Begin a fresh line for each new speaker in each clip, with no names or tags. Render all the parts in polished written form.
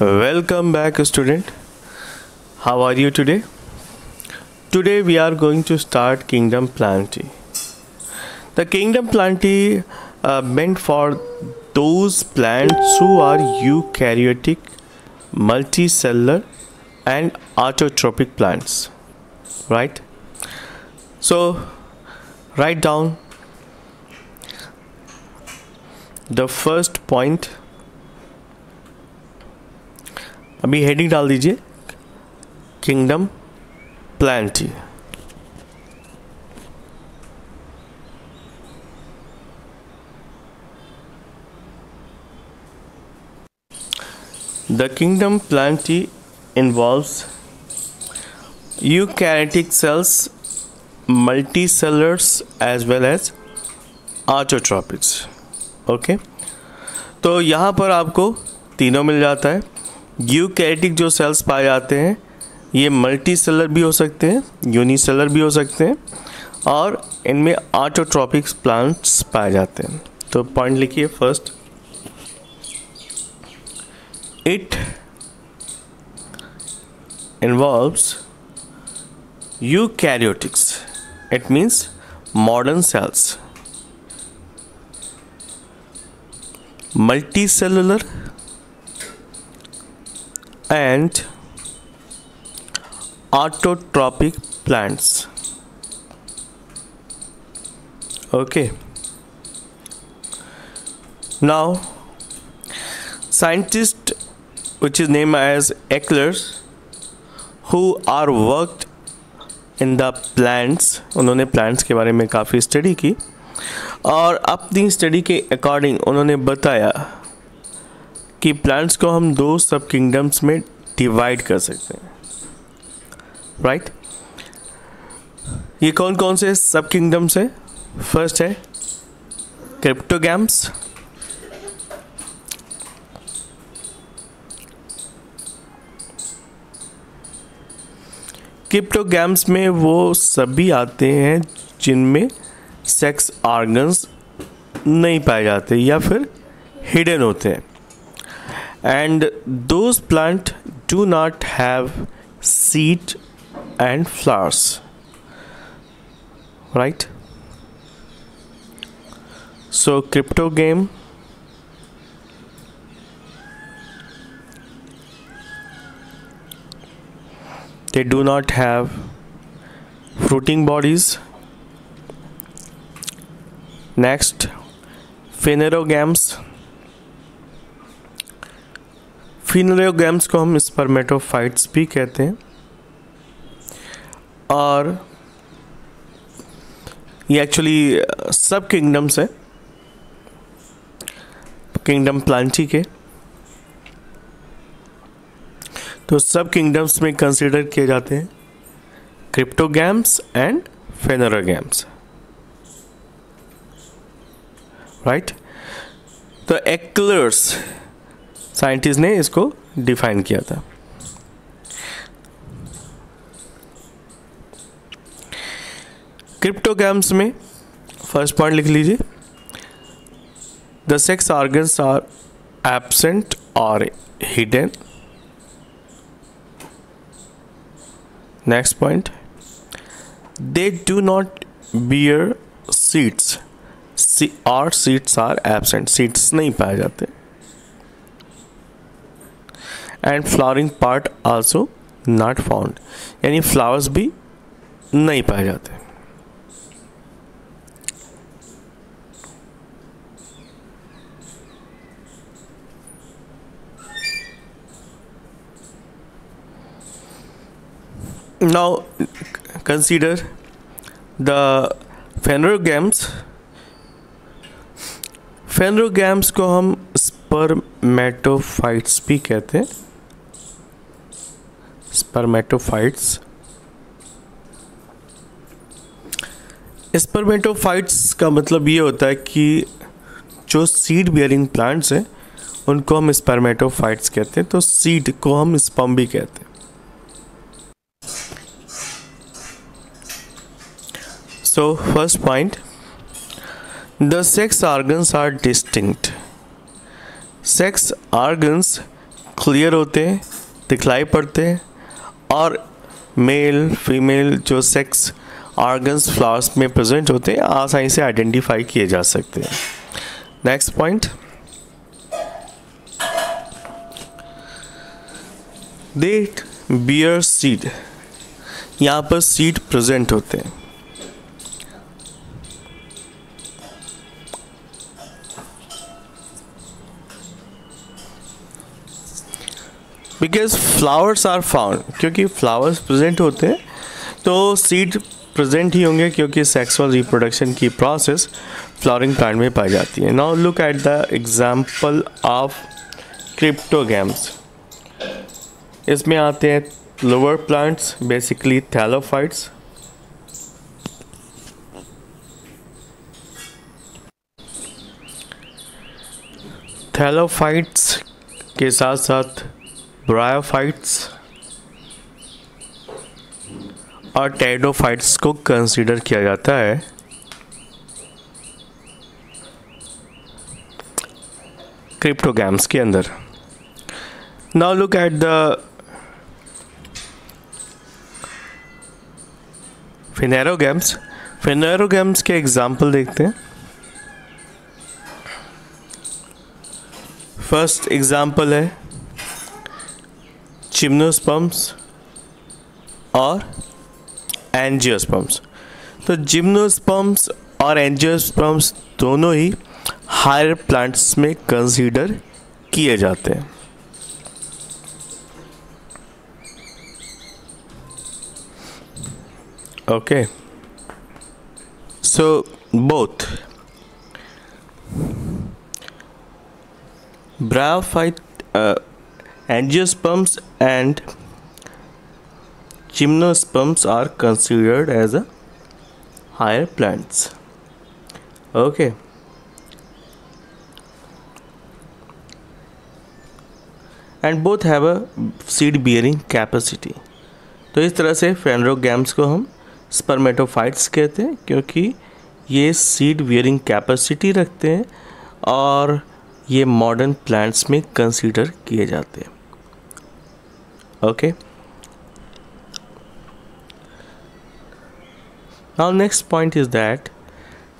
Welcome back, student. How are you today? Today we are going to start Kingdom Planty. The Kingdom Planty meant for those plants who are eukaryotic, multicellular, and autotrophic plants. Right? So, write down the first point. अभी heading डाल दीजिए kingdom Plantae. The kingdom planty involves eukaryotic cells, multicellars as well as autotrophics. Okay, तो यहाँ पर आपको तीनों मिल जाता है. यूकैरियोटिक जो सेल्स पाए जाते हैं ये मल्टी सेलर भी हो सकते हैं, यूनिसेलर भी हो सकते हैं, और इनमें ऑटोट्रॉपिक प्लांट्स पाए जाते हैं. तो पॉइंट लिखिए first, it involves eukaryotics. It means modern cells, multicellular and autotrophic plants. Okay, now scientists which is named as Ehlers who are worked in the plants, उन्होंने plants के बारे में काफ़ी स्टडी की और अपनी स्टडी के अकॉर्डिंग उन्होंने बताया कि प्लांट्स को हम दो सब किंगडम्स में डिवाइड कर सकते हैं. राइट, ये कौन कौन से सब किंगडम्स हैं? फर्स्ट है क्रिप्टोगैम्स, क्रिप्टोगैम्स में वो सभी आते हैं जिनमें सेक्स ऑर्गन्स नहीं पाए जाते या फिर हिडन होते हैं. And those plant do not have seed and flowers. Right, so cryptogam they do not have fruiting bodies. Next phanerogams. Phanerogams को हम स्पर्मेटोफाइट्स भी कहते हैं और ये एक्चुअली सब किंगडम्स है किंगडम प्लांटी के. तो सब किंगडम्स में कंसीडर किए जाते हैं क्रिप्टोगैम्स एंड फेनेरोगैम्स. राइट, तो एक्लर्स साइंटिस्ट ने इसको डिफाइन किया था. क्रिप्टोगैम्स में फर्स्ट पॉइंट लिख लीजिए, the sex organs are absent और hidden. Next point, they do not bear seeds और सीड्स आर एब्सेंट, सीड्स नहीं पाए जाते. And flowering part also not found, यानी फ्लावर्स भी नहीं पाए जाते. Now consider the phanerogams. Phanerogams को हम स्पर्मेटोफाइट्स भी कहते हैं. स्पर्मेटोफाइट्स, स्पर्मेटोफाइट्स का मतलब ये होता है कि जो सीड बियरिंग प्लांट्स हैं उनको हम स्पर्मेटोफाइट्स कहते हैं. तो सीड को हम स्पर्म भी कहते हैं. So first point, the sex organs are distinct. Sex organs clear होते हैं, दिखलाई पड़ते हैं, और मेल फीमेल जो सेक्स ऑर्गन्स फ्लावर्स में प्रेजेंट होते हैं आसानी से आइडेंटिफाई किए जा सकते हैं। नेक्स्ट पॉइंट, दे बियर सीड, यहाँ पर सीड प्रेजेंट होते हैं। बिकॉज फ्लावर्स आर फाउंड, क्योंकि फ्लावर्स प्रेजेंट होते हैं तो सीड प्रेजेंट ही होंगे, क्योंकि सेक्सुअल रिप्रोडक्शन की प्रोसेस फ्लावरिंग प्लांट में पाई जाती है। Now look at the example of cryptogams. इसमें आते हैं lower plants, basically thallophytes, thallophytes के साथ साथ ब्रायोफाइट्स और टेरिडोफाइट्स को कंसीडर किया जाता है। क्रिप्टोगैम्स के अंदर। Now look at the phanerogams. Phanerogams के एग्जाम्पल देखते हैं। फर्स्ट एग्जाम्पल है जिम्नोस्पर्म्स और एंजियोस्पर्म्स। तो जिम्नोस्पर्म्स और एंजियोस्पर्म्स दोनों ही हायर प्लांट्स में कंसीडर किए जाते हैं। Okay, so both bryophyte angiosperms and gymnosperms are considered as a higher plants. Okay, and both have a seed bearing capacity. तो इस तरह से फेनरोगैम्स को हम स्पर्मेटोफाइट्स कहते हैं, क्योंकि ये सीड बियरिंग कैपेसिटी रखते हैं और ये मॉडर्न प्लांट्स में कंसीडर किए जाते हैं। Okay, now next point is that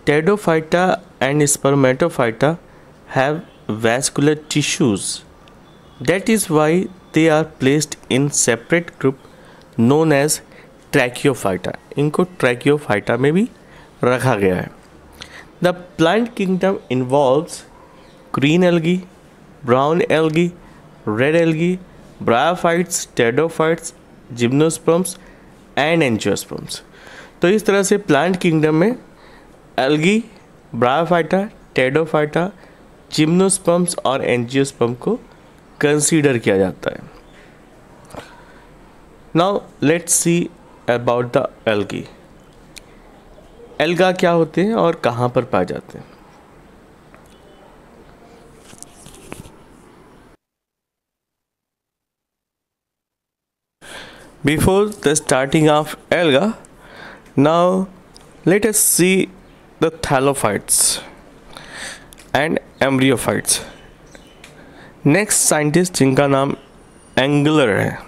pteridophyta and Spermatophyta have vascular tissues. That is why they are placed in separate group known as ट्रैकियोफाइटा। इनको ट्रैकियोफाइटा में भी रखा गया है। The plant kingdom involves green algae, brown algae, red algae, bryophytes, pteridophytes, gymnosperms and angiosperms। तो इस तरह से प्लांट किंगडम में एल्गी, ब्रायोफाइटा, टेरिडोफाइटा, जिम्नोस्पर्म्स और एंजियोस्पर्म को कंसीडर किया जाता है। Now let's see about the algae. Alga क्या होते हैं और कहाँ पर पाए जाते हैं? Before the starting of alga, now let us see the thallophytes and embryophytes. Next scientist जिनका नाम एंगलर है।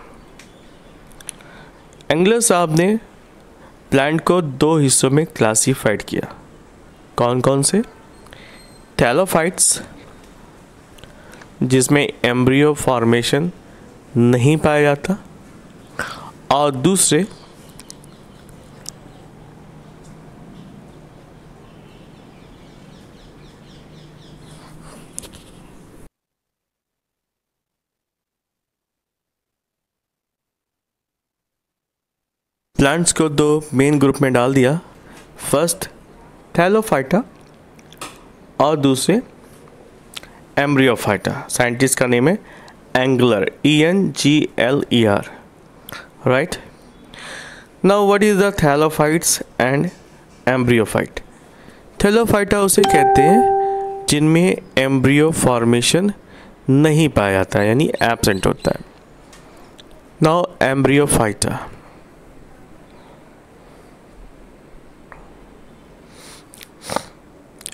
एंगलर साहब ने प्लांट को दो हिस्सों में क्लासीफाइड किया। कौन कौन से? थैलोफाइट्स, जिसमें एम्ब्रियो फॉर्मेशन नहीं पाया जाता, और दूसरे प्लांट्स को दो मेन ग्रुप में डाल दिया। फर्स्ट थैलोफाइटा और दूसरे एम्ब्रियोफाइटा। साइंटिस्ट का नेम है Engler, ENGLER, right. Now what is the thallophytes and embryophyte? Thallophyta उसे कहते हैं जिनमें एम्ब्रियो फॉर्मेशन नहीं पाया जाता है, यानी एब्सेंट होता है। नाउ एम्ब्रियोफाइटा,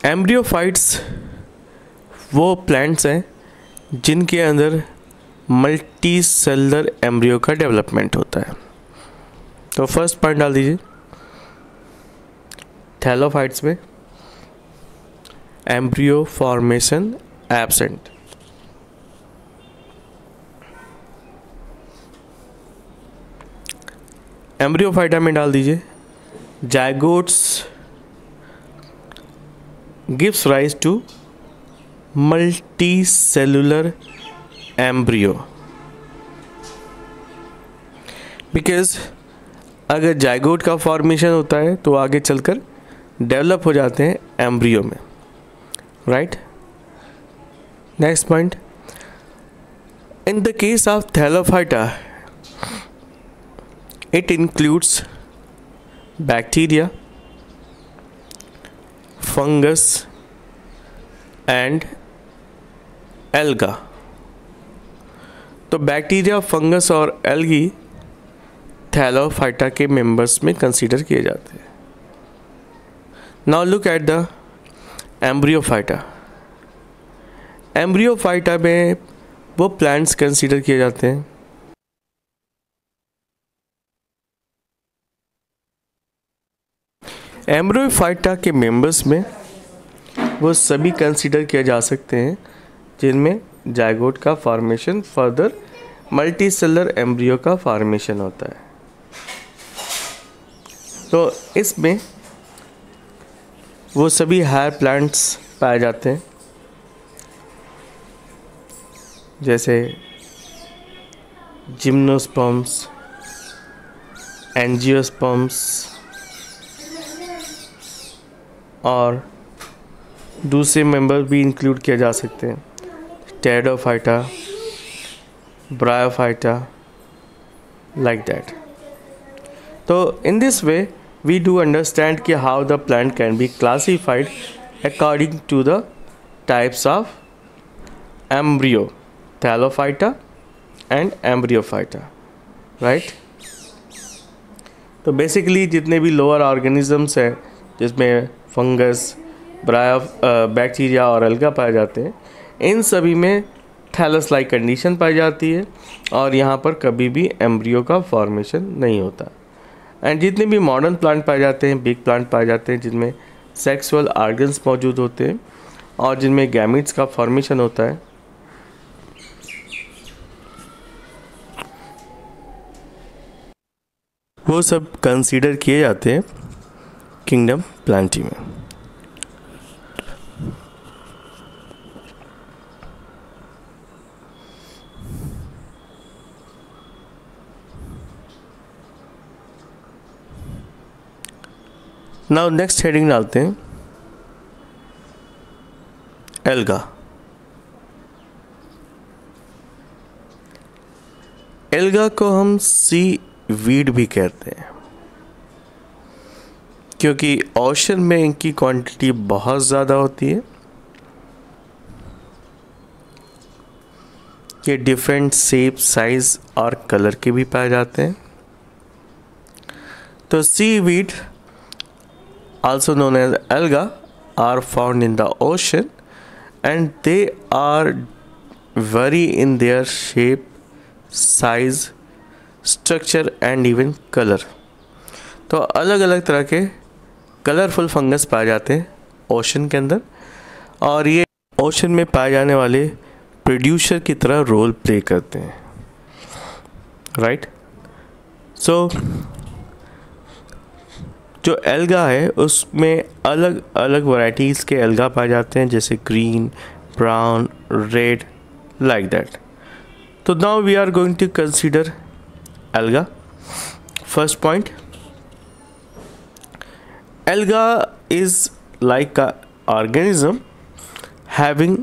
एम्ब्रियोफाइट्स वो प्लांट्स हैं जिनके अंदर मल्टी सेलुलर एम्ब्रियो का डेवलपमेंट होता है। तो फर्स्ट पॉइंट डाल दीजिए, थैलोफाइट्स में एम्ब्रियो फॉर्मेशन एब्सेंट। एम्ब्रियोफाइटा में डाल दीजिए, zygotes gives rise to multi cellular embryo. Because अगर जायगोट का फॉर्मेशन होता है तो आगे चलकर डेवलप हो जाते हैं एम्ब्रियो में, right. Next point, in the case of thallophyta it includes bacteria, fungus and alga। तो बैक्टीरिया, फंगस और एल्गी थैलोफाइटा के मेंबर्स में कंसीडर किए जाते हैं। Now look at the embryophyta. Embryophyta में वो प्लांट्स कंसीडर किए जाते हैं एम्ब्रियोफाइटा के मेंबर्स में वो सभी कंसीडर किए जा सकते हैं जिनमें जायगोट का formation further multi cellular embryo का फॉर्मेशन होता है। तो इसमें वो सभी हायर प्लांट्स पाए जाते हैं जैसे जिम्नोस्पर्म्स, एंजियोस्पर्म्स और दूसरे मेंबर भी इंक्लूड किया जा सकते हैं, टेरिडोफाइटा, ब्रायोफाइटा, लाइक दैट। तो in this way we do understand कि how the plant can be classified according to the types of embryo, thallophyta and embryophyta, right. तो बेसिकली जितने भी लोअर ऑर्गेनिजम्स हैं जिसमें फंगस, बैक्टीरिया और अलगा पाए जाते हैं, इन सभी में थैलस लाइक कंडीशन पाई जाती है और यहाँ पर कभी भी एम्ब्रियो का फॉर्मेशन नहीं होता। एंड जितने भी मॉडर्न प्लांट पाए जाते हैं, बिग प्लांट पाए जाते हैं जिनमें सेक्सुअल ऑर्गन्स मौजूद होते हैं और जिनमें गैमेट्स का फॉर्मेशन होता है, वो सब कंसीडर किए जाते हैं किंगडम प्लांटी में। नाउ नेक्स्ट हेडिंग डालते हैं एल्गा। एल्गा को हम सी वीड भी कहते हैं क्योंकि ओशन में इनकी क्वांटिटी बहुत ज़्यादा होती है। ये डिफरेंट शेप, साइज और कलर के भी पाए जाते हैं। तो सी weed also known as alga are found in the ocean and they are vary in their shape, size, structure and even color। तो अलग अलग तरह के कलरफुल फंगस पाए जाते हैं ओशन के अंदर और ये ओशन में पाए जाने वाले प्रोड्यूसर की तरह रोल प्ले करते हैं, राइट। सो जो एल्गा है उसमें अलग अलग वैरायटीज़ के एल्गा पाए जाते हैं जैसे green, brown, red, like that. तो now we are going to consider alga. First point, alga is like a organism having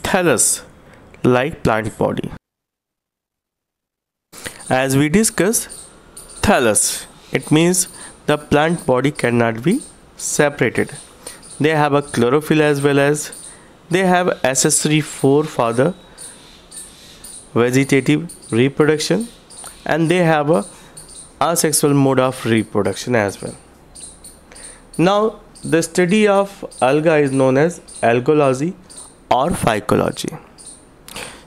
thallus like plant body. As we discussed, thallus, it means the plant body cannot be separated. They have a chlorophyll as well as they have accessory for the vegetative reproduction, and they have a asexual mode of reproduction as well. Now the study of alga is known as algology or phycology.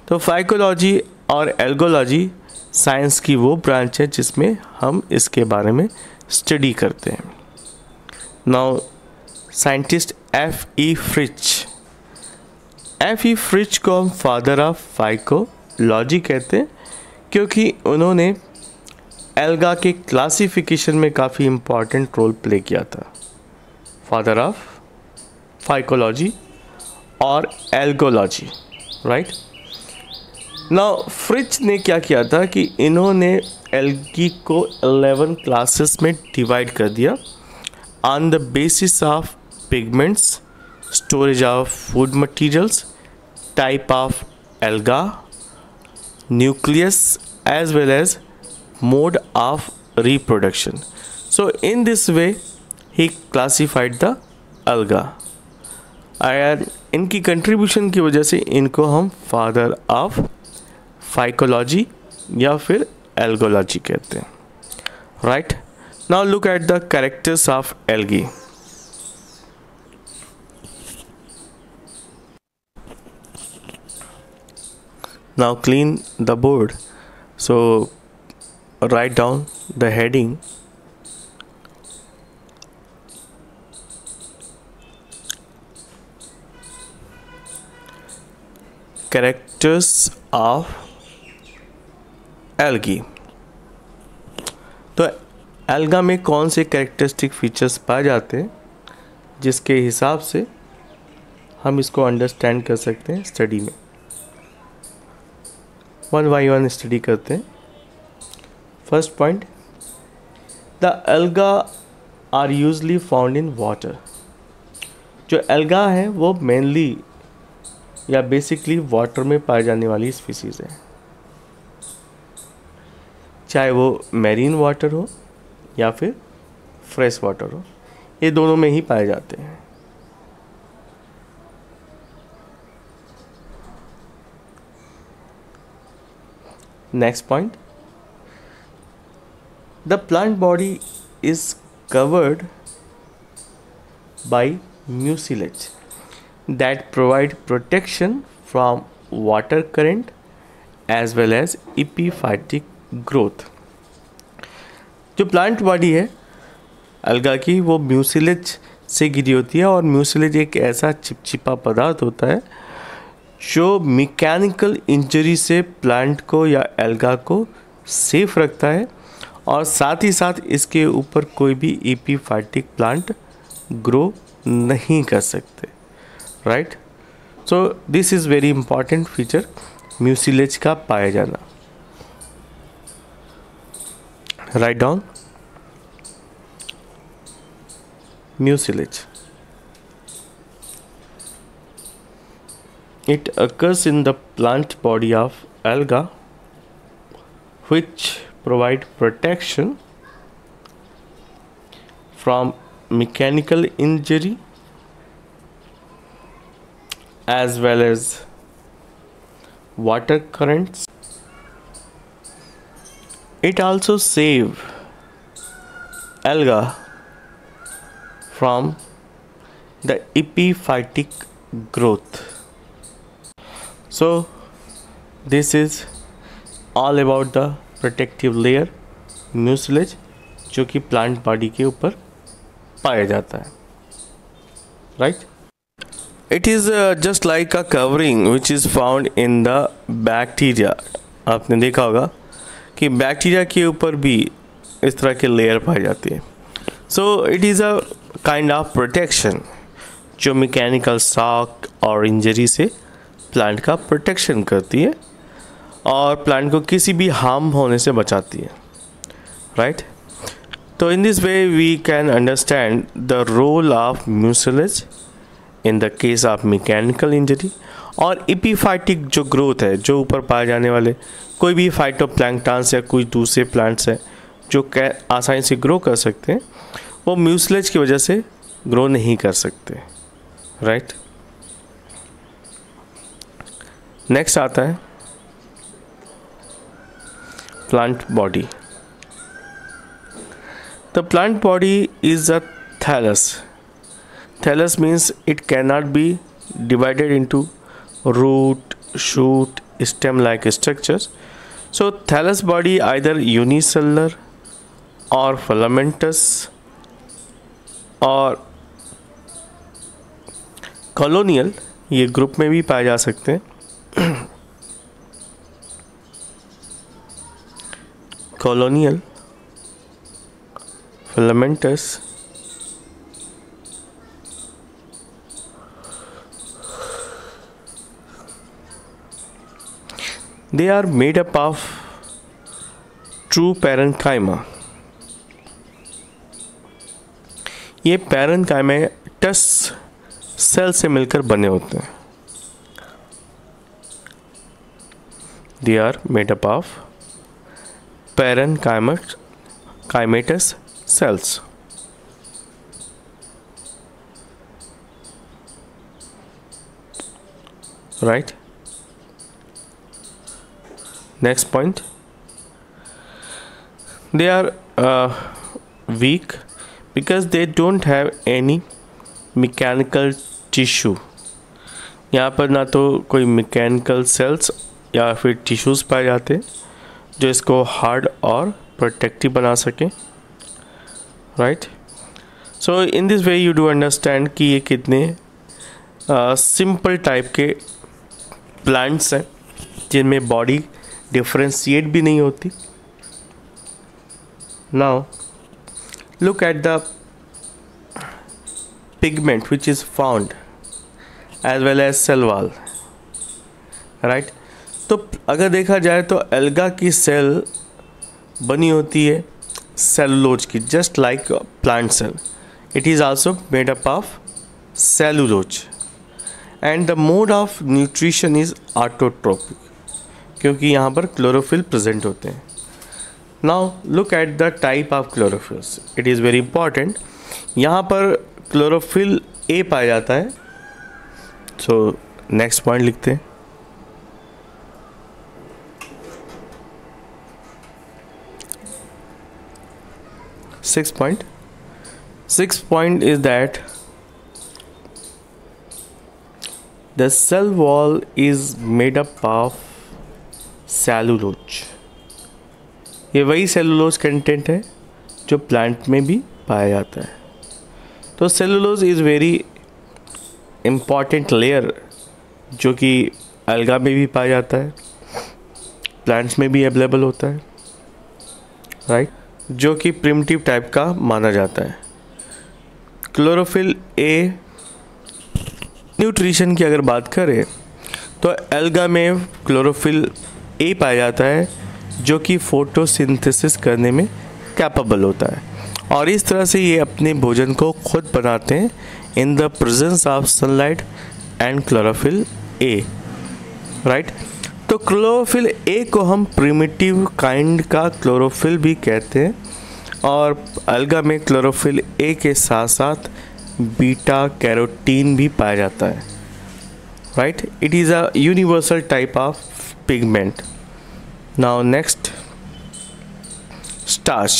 तो phycology और algology science की वो branch है जिसमें हम इसके बारे में स्टडी करते हैं। Now scientist F.E. Fritz, F.E. Fritz को हम फादर ऑफ फाइकोलॉजी कहते हैं क्योंकि उन्होंने एल्गा के क्लासिफिकेशन में काफ़ी इम्पॉर्टेंट रोल प्ले किया था। फादर ऑफ फाइकोलॉजी और एल्गोलॉजी, राइट। नाउ फ्रिच ने क्या किया था कि इन्होंने एल्गी को 11 क्लासेस में डिवाइड कर दिया on the basis of pigments, storage of food materials, type of alga, nucleus as well as mode of reproduction. So in this way he classified the alga and इनकी contribution की वजह से इनको हम father of phycology या फिर algology कहते हैं, right. Now look at the characters of algae. Now clean the board. So write down the heading characters of algae। तो एल्गा में कौन से कैरेक्टरिस्टिक फीचर्स पाए जाते हैं जिसके हिसाब से हम इसको अंडरस्टैंड कर सकते हैं स्टडी में। वन बाई वन स्टडी करते हैं। First point, the alga are usually found in water. जो एल्गा है वो मेनली या बेसिकली वाटर में पाए जाने वाली स्पीसीज़ है, चाहे वो मैरीन वाटर हो या फिर फ्रेश वाटर हो, ये दोनों में ही पाए जाते हैं। Next point, the plant body is covered by mucilage that provide protection from water current as well as epiphytic growth। जो प्लांट बॉडी है अलगा की वो म्यूसिलेज से घिरी होती है और म्यूसिलेज एक ऐसा चिपचिपा पदार्थ होता है जो मैकेनिकल इंजरी से प्लांट को या एल्गा को सेफ रखता है और साथ ही साथ इसके ऊपर कोई भी एपीफाइटिक प्लांट ग्रो नहीं कर सकते, right. So this is very important feature mucilage का पाया जाना। Write down mucilage. It occurs in the plant body of alga, which provide protection from mechanical injury as well as water currents. It also save alga from the epiphytic growth. So this is all about the protective layer mucilage जो कि plant body के ऊपर पाया जाता है, right. It is just like a covering which is found in the bacteria. आपने देखा होगा कि बैक्टीरिया के ऊपर भी इस तरह के लेयर पाई जाती है। So it is a kind of protection जो मैकेनिकल शॉक और इंजरी से प्लांट का प्रोटेक्शन करती है और प्लांट को किसी भी हार्म होने से बचाती है, राइट। तो in this way we can understand the role of mucilage in the case of mechanical injury और एपीफाइटिक जो ग्रोथ है, जो ऊपर पाए जाने वाले कोई भी फाइटोप्लैंक्टन्स या कोई दूसरे प्लांट्स हैं जो आसानी से ग्रो कर सकते हैं, वो म्यूसिलेज की वजह से ग्रो नहीं कर सकते, राइट। नेक्स्ट आता है plant body. The plant body is a thallus. Thallus means it can not be divided into root, shoot stem like structures. So thallus body either unicellular or filamentous और colonial, ये group में भी पाए जा सकते हैं। Colonial, filamentous, they are made up of true parenchyma. ये parenchymatous cell से मिलकर बने होते हैं। They are made up of parenchymatous cells. Right? Next point. They are weak because they don't have any mechanical tissue. यहाँ पर ना तो कोई मैकेनिकल सेल्स या फिर टिश्यूज़ पाए जाते हैं जो इसको हार्ड और प्रोटेक्टिव बना सकें। Right, so in this way you do understand कि ये कितने सिंपल टाइप के प्लांट्स हैं जिनमें बॉडी डिफ्रेंशिएट भी नहीं होती। Now look at the pigment which is found as well as cell wall. right, तो अगर देखा जाए तो एल्गा की सेल बनी होती है सेलुलोज की, just like plant cell. It is also made up of cellulose and the mode of nutrition is autotrophic, क्योंकि यहाँ पर क्लोरोफिल प्रेजेंट होते हैं. Now look at the type of chlorophylls. It is very important. यहाँ पर chlorophyll A पाया जाता है. So next point लिखते हैं. Sixth point is that the cell wall is made up of cellulose. ये वही सेलुलोज कंटेंट है जो प्लांट में भी पाया जाता है. तो cellulose is very important layer जो कि एल्गा में भी पाया जाता है, प्लांट्स में भी अवेलेबल होता है. राइट, जो कि प्रिमिटिव टाइप का माना जाता है. क्लोरोफिल ए न्यूट्रिशन की अगर बात करें तो एल्गा में क्लोरोफिल ए पाया जाता है जो कि फोटोसिंथेसिस करने में कैपेबल होता है, और इस तरह से ये अपने भोजन को खुद बनाते हैं in the presence of sunlight and chlorophyll A. Right, तो क्लोरोफिल ए को हम प्रिमिटिव काइंड का क्लोरोफिल भी कहते हैं, और एल्गा में क्लोरोफिल ए के साथ साथ बीटा कैरोटीन भी पाया जाता है. Right, it is a universal type of pigment. Now next, starch.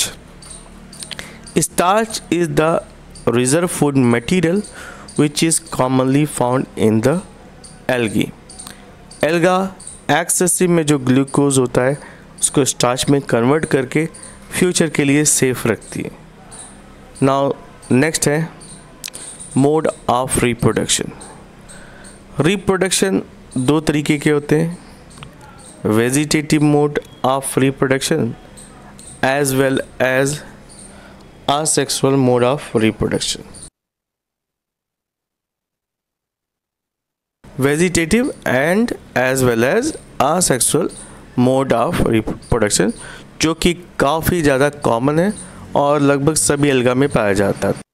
Starch is the reserve food material which is commonly found in the algae. Alga excessive में जो ग्लूकोज होता है उसको स्टार्च में कन्वर्ट करके फ्यूचर के लिए सेफ रखती है. नाउ नेक्स्ट है मोड ऑफ रिप्रोडक्शन. रिप्रोडक्शन दो तरीके के होते हैं, vegetative mode of reproduction as well as asexual mode of reproduction. Vegetative and as well as asexual mode of reproduction, जो कि काफ़ी ज़्यादा कॉमन है और लगभग सभी एल्गा में पाया जाता है.